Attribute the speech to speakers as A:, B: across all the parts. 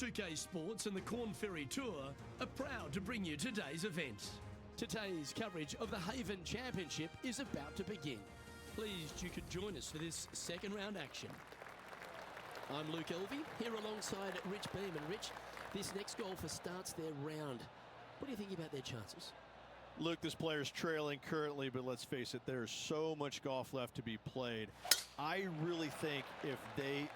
A: 2K Sports and the Korn Ferry Tour are proud to bring you today's event. Today's coverage of the Haven Championship is about to begin. Pleased you could join us for this second round action. I'm Luke Elvey, here alongside Rich Beam. And Rich, this next golfer starts their round. What do you think about their chances?
B: Luke, this player's trailing currently, but let's face it, there's so much golf left to be played. I really think if they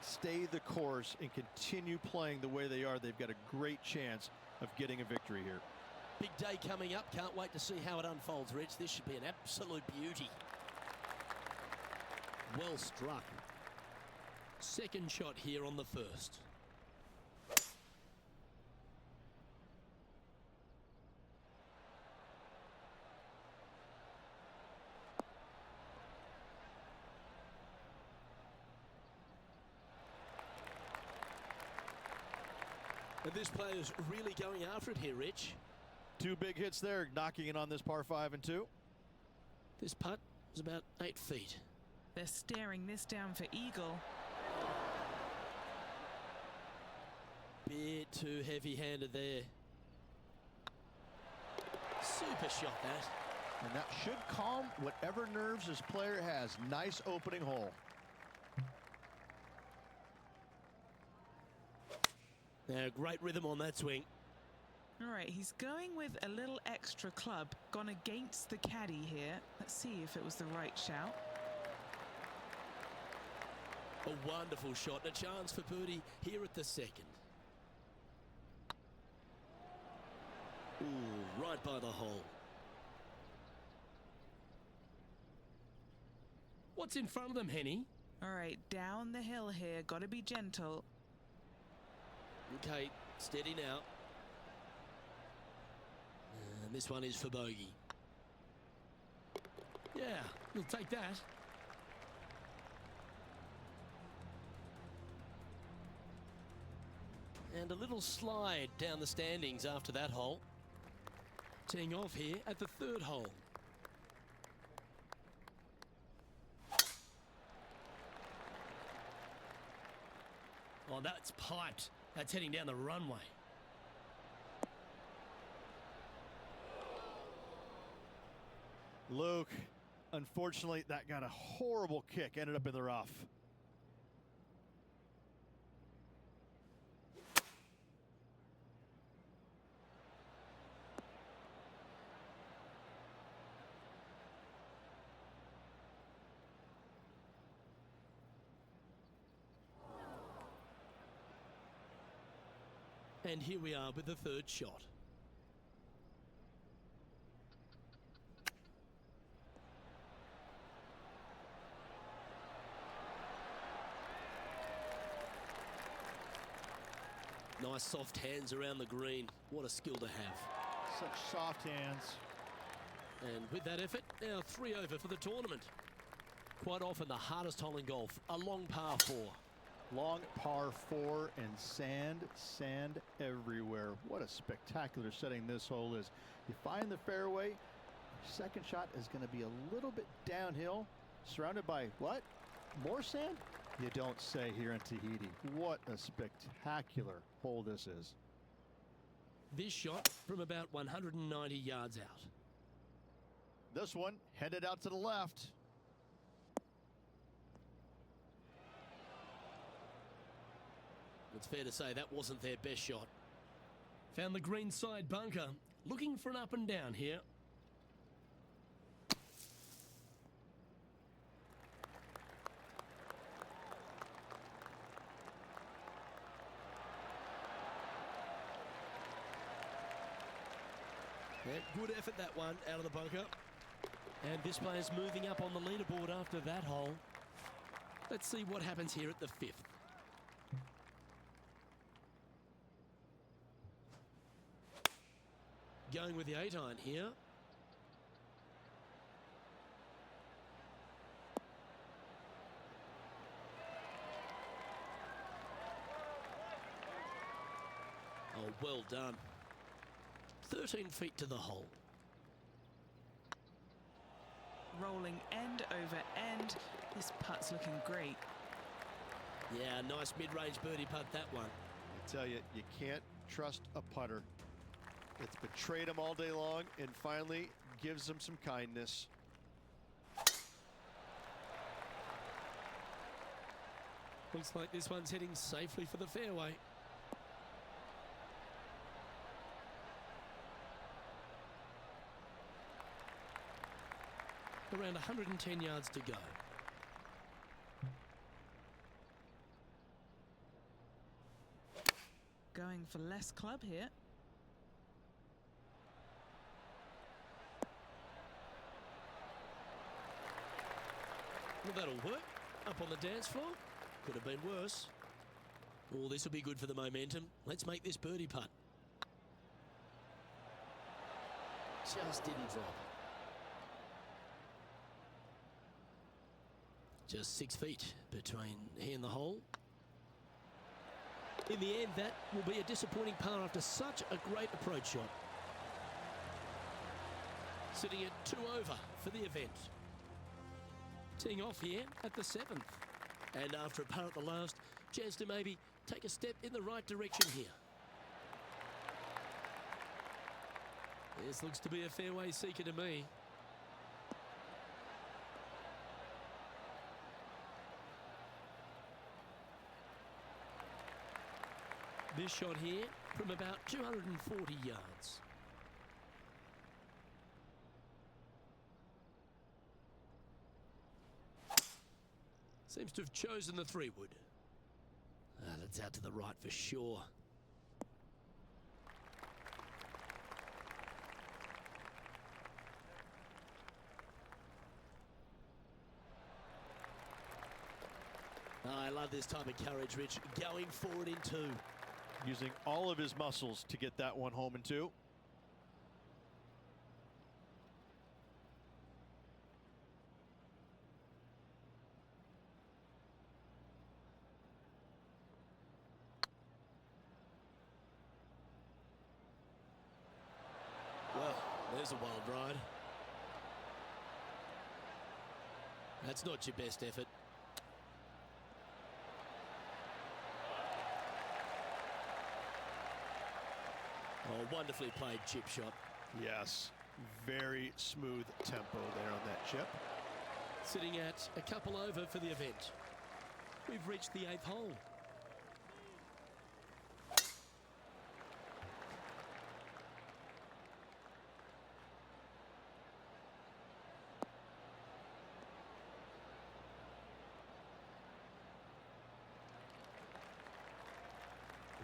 B: stay the course and continue playing the way they are, they've got a great chance of getting a victory here.
A: Big day coming up. Can't wait to see how it unfolds, Rich. This should be an absolute beauty. Well struck. Second shot here on the first. And this player's really going after it here, Rich.
B: Two big hits there, knocking it on this par 5 and 2.
A: This putt is about 8 feet.
C: They're staring this down for eagle.
A: Bit too heavy-handed there. Super shot, that.
B: And that should calm whatever nerves this player has. Nice opening hole.
A: Now, great rhythm on that swing.
C: All right, he's going with a little extra club. Gone against the caddy here. Let's see if it was the right shout.
A: A wonderful shot and a chance for birdie here at the second. Ooh, right by the hole. What's in front of them, Henny?
C: All right, down the hill here. Got to be gentle.
A: Okay, steady now. And this one is for bogey. Yeah, we'll take that. And a little slide down the standings after that hole. Teeing off here at the third hole. Oh, that's piped. That's heading down the runway.
B: Luke, unfortunately, that got a horrible kick. Ended up in the rough.
A: And here we are with the third shot. Nice soft hands around the green. What a skill to have.
B: Such soft hands.
A: And with that effort, now 3 over for the tournament. Quite often the hardest hole in golf, a long par 4.
B: Long par 4 and sand everywhere. What a spectacular setting this hole is. You find the fairway, second shot is going to be a little bit downhill, surrounded by what? More sand? You don't say here in Tahiti. What a spectacular hole this is.
A: This shot from about 190 yards out.
B: This one headed out to the left.
A: It's fair to say that wasn't their best shot. Found the green side bunker. Looking for an up and down here. Yeah, good effort that one out of the bunker. And this player's moving up on the leaderboard after that hole. Let's see what happens here at the 5th. Going with the 8-iron here. Oh, well done. 13 feet to the hole.
C: Rolling end over end. This putt's looking great.
A: Yeah, nice mid-range birdie putt, that one.
D: Tell you, you can't trust a putter. It's betrayed him all day long and finally gives him some kindness.
A: Looks like this one's heading safely for the fairway. Around 110 yards to go.
C: Going for less club here.
A: Well, that'll work. Up on the dance floor. Could have been worse. Oh, this will be good for the momentum. Let's make this birdie putt. Just didn't drop. Just 6 feet between he and the hole. In the end, that will be a disappointing par after such a great approach shot. Sitting at 2 over for the event. Teeing off here at the 7th. And after a par at the last, chance to maybe take a step in the right direction here. This looks to be a fairway seeker to me. This shot here from about 240 yards. Seems to have chosen the 3-wood. That's out to the right for sure. I love this type of courage, Rich. Going forward in 2.
D: Using all of his muscles to get that one home in 2.
A: Well, there's a wild ride. That's not your best effort. Oh, wonderfully played chip shot.
D: Yes, very smooth tempo there on that chip.
A: Sitting at a couple over for the event. We've reached the 8th hole.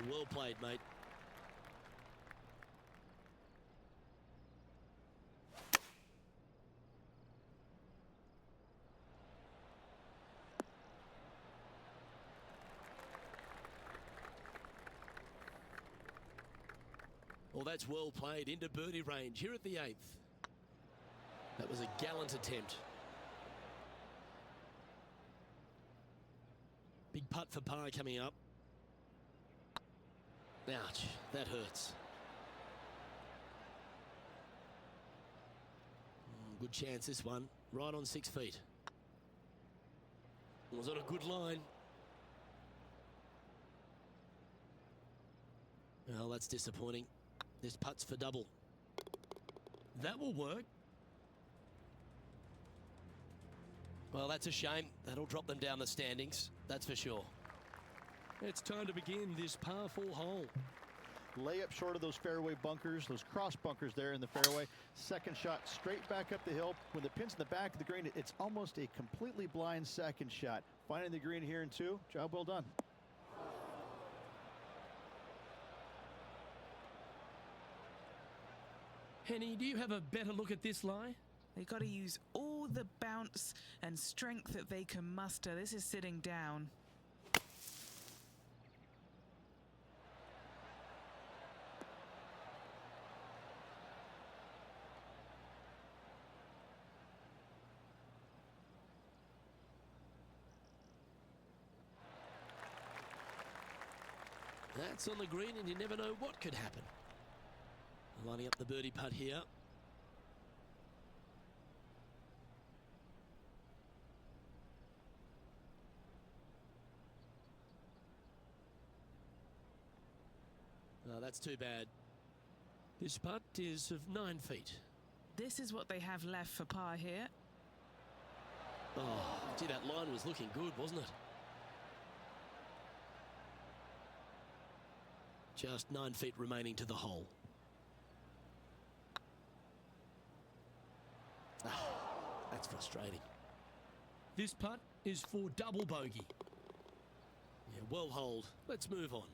A: Well played, mate. Well, that's well played into birdie range here at the 8th. That was a gallant attempt. Big putt for par coming up. Ouch, that hurts. Good chance this one. Right on 6 feet. Was on a good line. Well, that's disappointing. This putt's for double. That will work. Well, that's a shame. That'll drop them down the standings, that's for sure. It's time to begin this par 4 hole.
B: Layup short of those fairway bunkers, those cross bunkers there in the fairway. Second shot straight back up the hill. When the pin's in the back of the green, it's almost a completely blind second shot. Finding the green here in 2, job well done.
A: Henny, do you have a better look at this lie?
C: They've got to use all the bounce and strength that they can muster. This is sitting down.
A: That's on the green and you never know what could happen. Lining up the birdie putt here. Oh, that's too bad. This putt is of 9 feet.
C: This is what they have left for par here.
A: Oh, gee, that line was looking good, wasn't it? Just 9 feet remaining to the hole. Ah, that's frustrating. This putt is for double bogey. Yeah, well holed. Let's move on.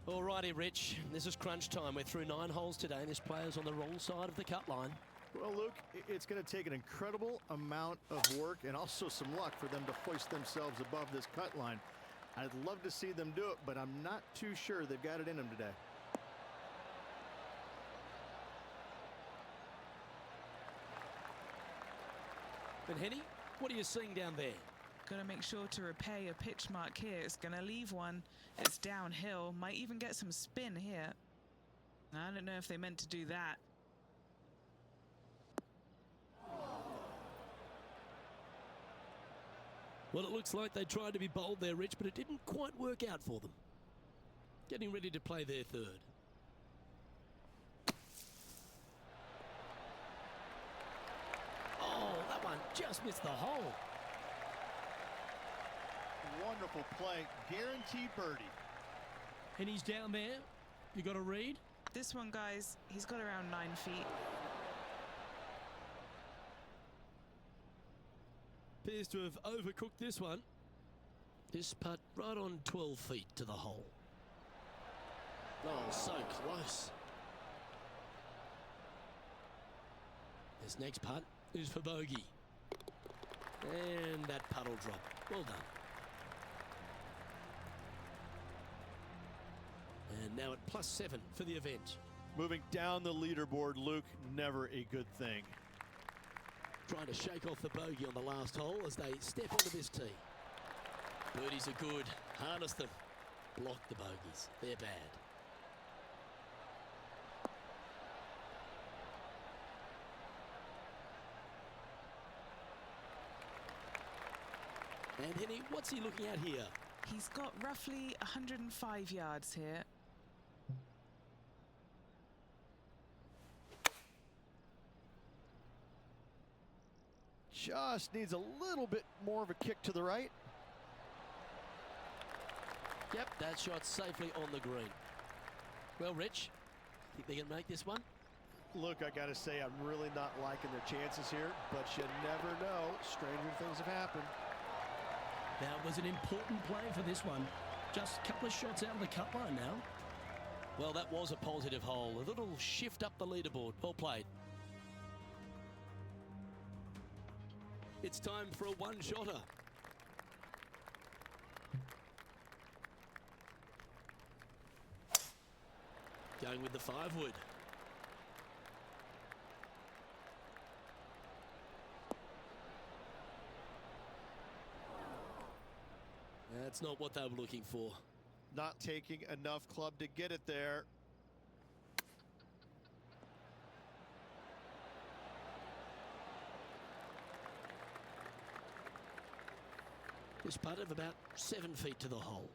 A: Alrighty, Rich. This is crunch time. We're through 9 holes today, and this player's on the wrong side of the cut line.
B: Well, Luke, it's going to take an incredible amount of work and also some luck for them to hoist themselves above this cut line. I'd love to see them do it, but I'm not too sure they've got it in them today.
A: And Henny, what are you seeing down there?
C: Got to make sure to repay a pitch mark here. It's going to leave one. It's downhill. Might even get some spin here. I don't know if they meant to do that.
A: Well, it looks like they tried to be bold there, Rich, but it didn't quite work out for them. Getting ready to play their third. Oh, that one just missed the hole.
B: Wonderful play. Guaranteed birdie.
A: And he's down there. You got a read?
C: This one, guys, he's got around 9 feet.
A: Appears to have overcooked this one. This putt right on 12 feet to the hole. Oh, so close. This next putt is for bogey. And that putt will drop. Well done. And now at +7 for the event.
D: Moving down the leaderboard, Luke, never a good thing.
A: Trying to shake off the bogey on the last hole as they step onto this tee. Birdies are good. Harness them. Block the bogeys. They're bad. And Henny, what's he looking at here?
C: He's got roughly 105 yards here.
B: Just needs a little bit more of a kick to the right.
A: Yep, that shot's safely on the green. Well, Rich, think they can make this one?
D: Look, I got to say, I'm really not liking their chances here, but you never know. Stranger things have happened.
A: That was an important play for this one. Just a couple of shots out of the cut line now. Well, that was a positive hole. A little shift up the leaderboard. Well played. It's time for a one-shotter. Going with the 5-wood. That's not what they were looking for.
D: Not taking enough club to get it there.
A: This putt of about 7 feet to the hole.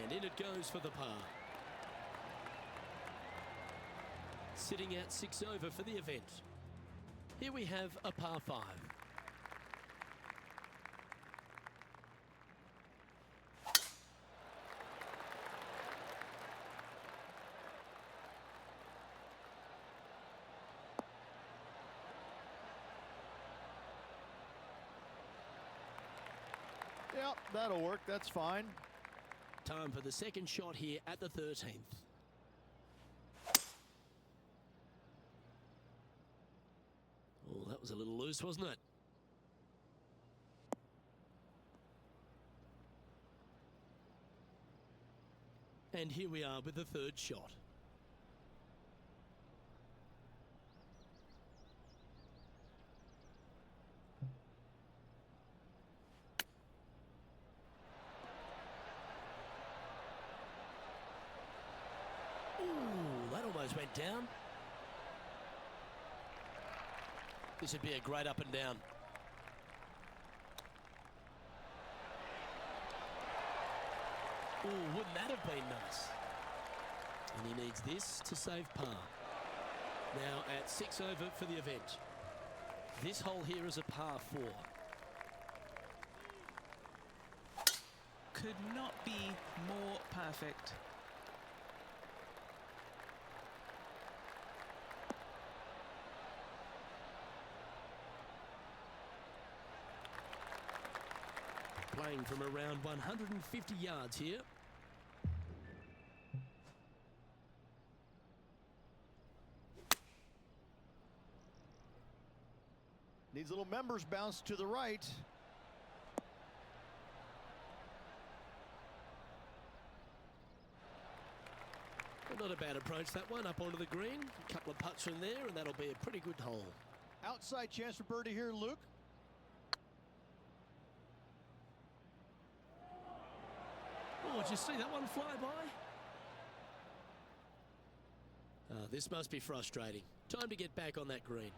A: And in it goes for the par. Sitting at 6 over for the event. Here we have a par 5.
B: Yep, that'll work. That's fine.
A: Time for the second shot here at the 13th. Oh, that was a little loose, wasn't it? And here we are with the third shot. Ooh, that almost went down. This would be a great up and down. Oh, wouldn't that have been nice? And he needs this to save par. Now at 6 over for the event. This hole here is a par 4.
C: Could not be more perfect.
A: Playing from around 150 yards here.
D: Needs a little members bounce to the right.
A: Well, not a bad approach, that one, up onto the green. A couple of putts from there, and that'll be a pretty good hole.
D: Outside chance for birdie here, Luke.
A: Oh, did you see that one fly by? Oh, this must be frustrating. Time to get back on that green.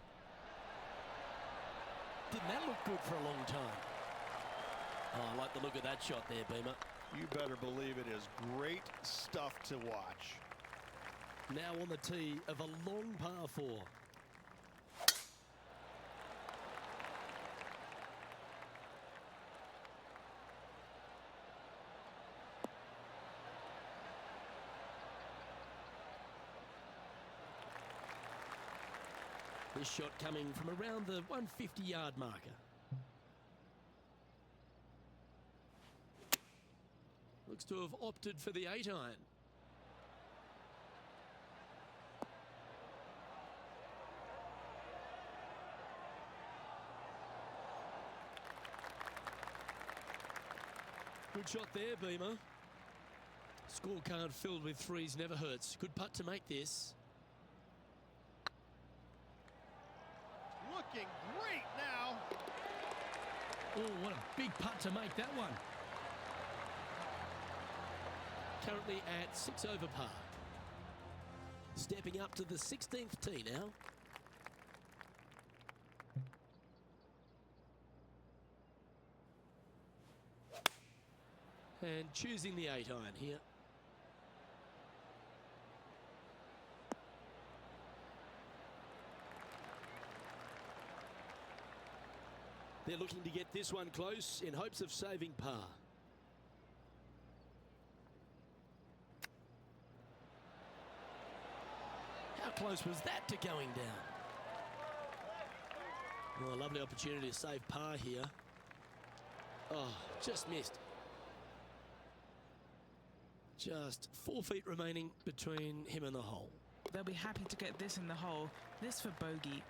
A: Didn't that look good for a long time? Oh, I like the look of that shot there, Beamer.
D: You better believe it is great stuff to watch.
A: Now on the tee of a long par 4. This shot coming from around the 150-yard marker. Looks to have opted for the 8-iron. Good shot there, Beamer. Scorecard filled with threes never hurts. Good putt to make this.
D: Looking great now.
A: Oh, what a big putt to make that one. Currently at 6 over par. Stepping up to the 16th tee now. And choosing the 8-iron here. They're looking to get this one close in hopes of saving par. How close was that to going down? Oh, a lovely opportunity to save par here. Oh, just missed. Just 4 feet remaining between him and the hole.
C: They'll be happy to get this in the hole. This for bogey.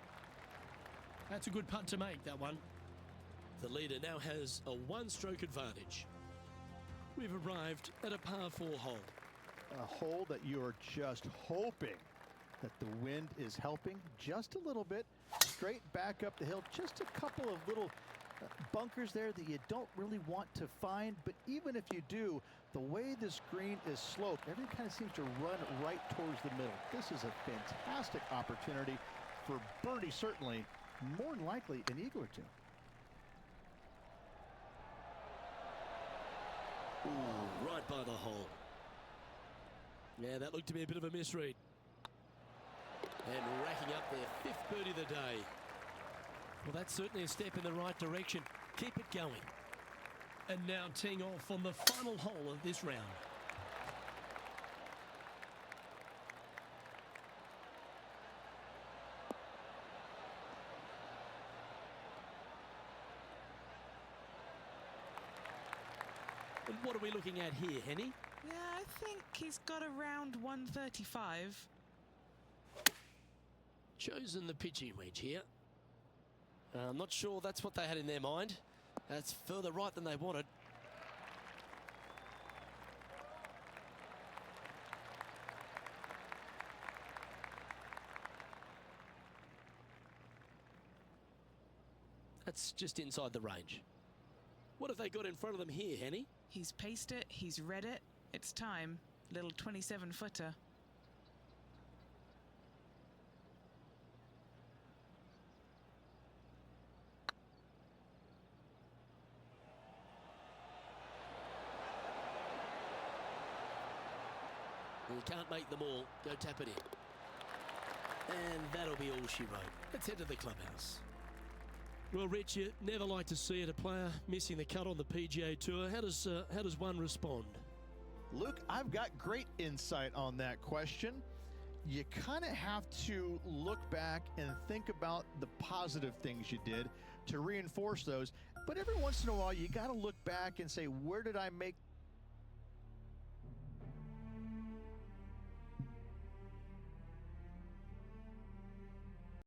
A: That's a good putt to make, that one. The leader now has a 1-stroke advantage. We've arrived at a par 4 hole.
B: A hole that you are just hoping that the wind is helping just a little bit. Straight back up the hill. Just a couple of little bunkers there that you don't really want to find. But even if you do, the way this green is sloped, everything kind of seems to run right towards the middle. This is a fantastic opportunity for birdie, certainly. More than likely, an eagle or two.
A: Ooh, right by the hole. Yeah, that looked to be a bit of a misread. And racking up their 5th birdie of the day. Well, that's certainly a step in the right direction. Keep it going. And now teeing off on the final hole of this round. And what are we looking at here, Henny?
C: Yeah, I think he's got around 135.
A: Chosen the pitching wedge here. I'm not sure that's what they had in their mind. That's further right than they wanted. That's just inside the range. What have they got in front of them here, Henny?
C: He's paced it, he's read it. It's time. Little 27-footer.
A: We can't make them all. Go tap it in. And that'll be all she wrote. Let's head to the clubhouse. Well, Rich, you never like to see it, a player missing the cut on the PGA Tour. How does one respond?
B: Luke, I've got great insight on that question. You kind of have to look back and think about the positive things you did to reinforce those. But every once in a while, you got to look back and say, where did I make